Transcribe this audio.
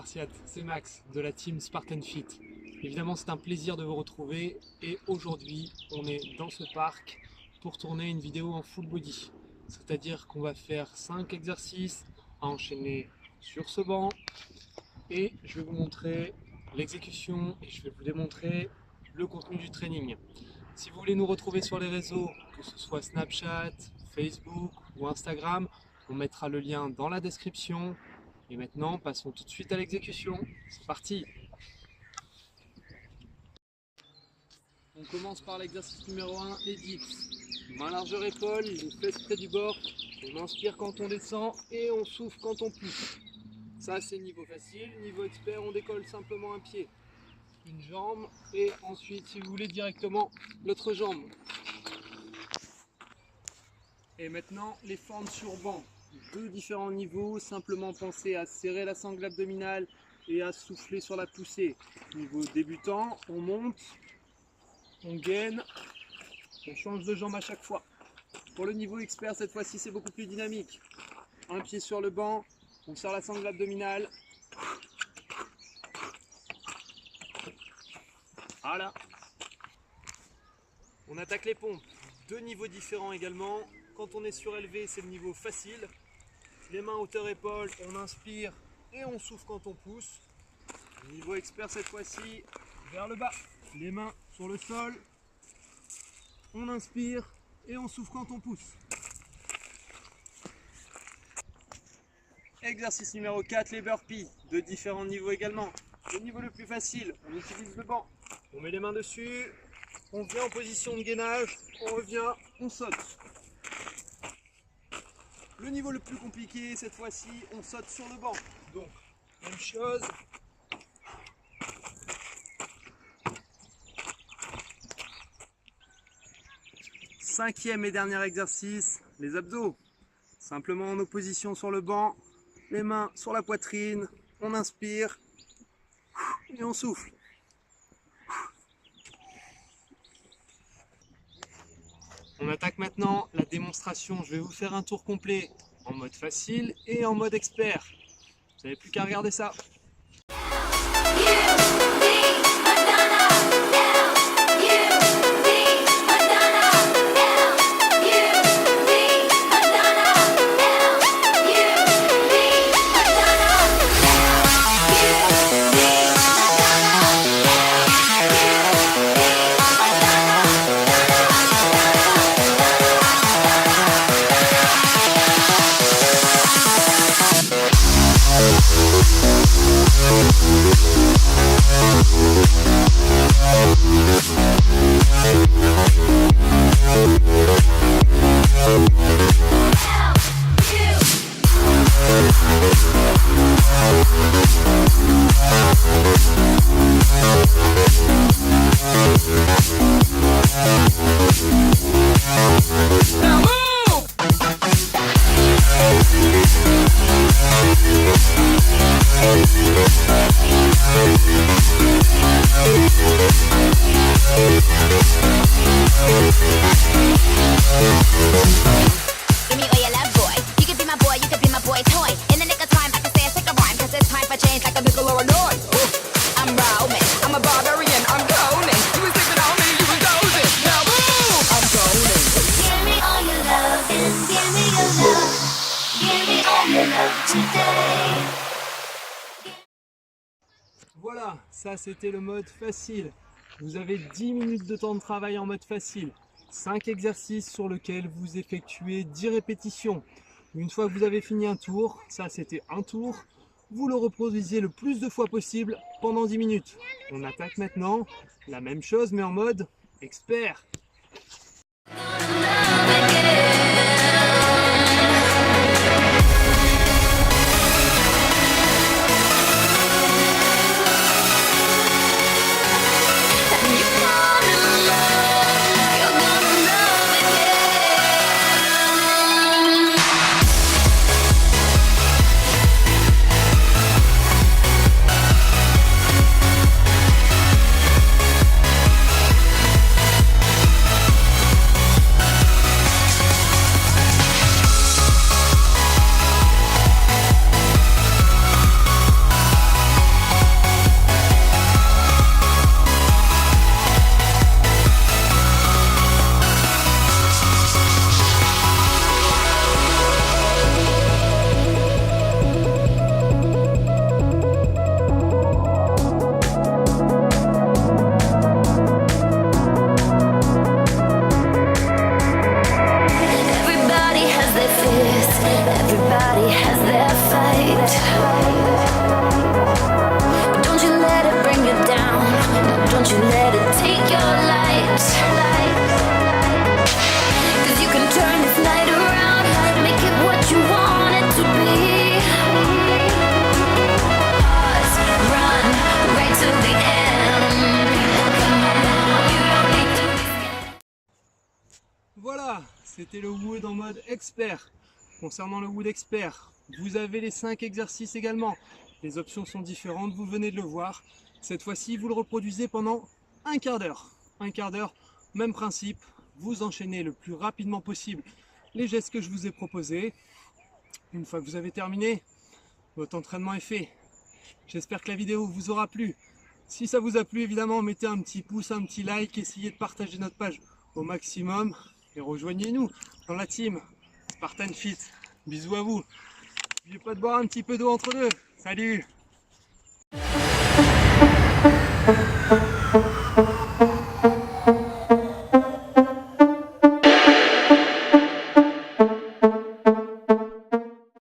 Spartiates, c'est Max de la team Spartan Fit. Évidemment, c'est un plaisir de vous retrouver et aujourd'hui, on est dans ce parc pour tourner une vidéo en full body. C'est-à-dire qu'on va faire 5 exercices à enchaîner sur ce banc et je vais vous montrer l'exécution et je vais vous démontrer le contenu du training. Si vous voulez nous retrouver sur les réseaux, que ce soit Snapchat, Facebook ou Instagram, on mettra le lien dans la description. Et maintenant, passons tout de suite à l'exécution. C'est parti! On commence par l'exercice numéro 1, les dips. Main largeur épaule, les fesses près du bord. On inspire quand on descend et on souffle quand on pousse. Ça, c'est niveau facile. Niveau expert, on décolle simplement un pied, une jambe et ensuite, si vous voulez, directement l'autre jambe. Et maintenant, les fentes sur banc. Deux différents niveaux, simplement pensez à serrer la sangle abdominale et à souffler sur la poussée. Niveau débutant, on monte, on gaine, on change de jambe à chaque fois. Pour le niveau expert, cette fois-ci, c'est beaucoup plus dynamique. Un pied sur le banc, on serre la sangle abdominale. Voilà. On attaque les pompes. Deux niveaux différents également. Quand on est surélevé, c'est le niveau facile. Les mains hauteur-épaule, on inspire et on souffle quand on pousse. Niveau expert cette fois-ci, vers le bas. Les mains sur le sol. On inspire et on souffle quand on pousse. Exercice numéro 4, les burpees. De différents niveaux également. Le niveau le plus facile, on utilise le banc. On met les mains dessus. On vient en position de gainage. On revient, on saute. Le niveau le plus compliqué, cette fois-ci, on saute sur le banc. Donc, même chose. Cinquième et dernier exercice, les abdos. Simplement en opposition sur le banc, les mains sur la poitrine, on inspire et on souffle. On attaque maintenant la démonstration. Je vais vous faire un tour complet en mode facile et en mode expert. Vous n'avez plus qu'à regarder ça. Voilà, ça c'était le mode facile. Vous avez 10 minutes de temps de travail en mode facile. 5 exercices sur lesquels vous effectuez 10 répétitions. Une fois que vous avez fini un tour, ça c'était un tour, vous le reproduisez le plus de fois possible pendant 10 minutes. On attaque maintenant la même chose mais en mode expert. c'était le Wood en mode expert. Concernant le Wood expert, vous avez les 5 exercices également. Les options sont différentes, vous venez de le voir. Cette fois-ci, vous le reproduisez pendant un quart d'heure. Un quart d'heure, même principe, vous enchaînez le plus rapidement possible les gestes que je vous ai proposés. Une fois que vous avez terminé, votre entraînement est fait. J'espère que la vidéo vous aura plu. Si ça vous a plu, évidemment, mettez un petit pouce, un petit like, essayez de partager notre page au maximum et rejoignez-nous dans la team Spartan Fit. Bisous à vous. N'oubliez pas de boire un petit peu d'eau entre deux. Salut!